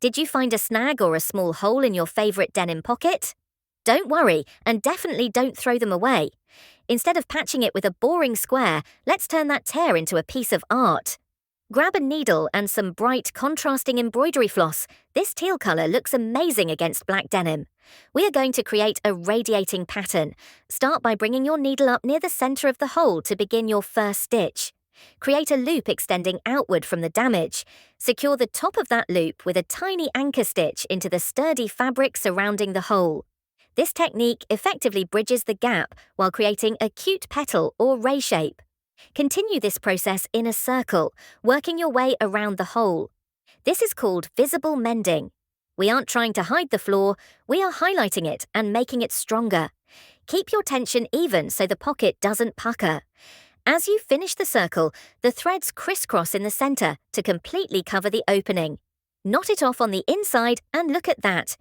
Did you find a snag or a small hole in your favorite denim pocket? Don't worry, and definitely don't throw them away. Instead of patching it with a boring square, let's turn that tear into a piece of art. Grab a needle and some bright, contrasting embroidery floss. This teal colour looks amazing against black denim. We are going to create a radiating pattern. Start by bringing your needle up near the centre of the hole to begin your first stitch. Create a loop extending outward from the damage. Secure the top of that loop with a tiny anchor stitch into the sturdy fabric surrounding the hole. This technique effectively bridges the gap while creating a cute petal or ray shape. Continue this process in a circle, working your way around the hole. This is called visible mending. We aren't trying to hide the flaw, we are highlighting it and making it stronger. Keep your tension even so the pocket doesn't pucker. As you finish the circle, the threads crisscross in the center to completely cover the opening. Knot it off on the inside and look at that.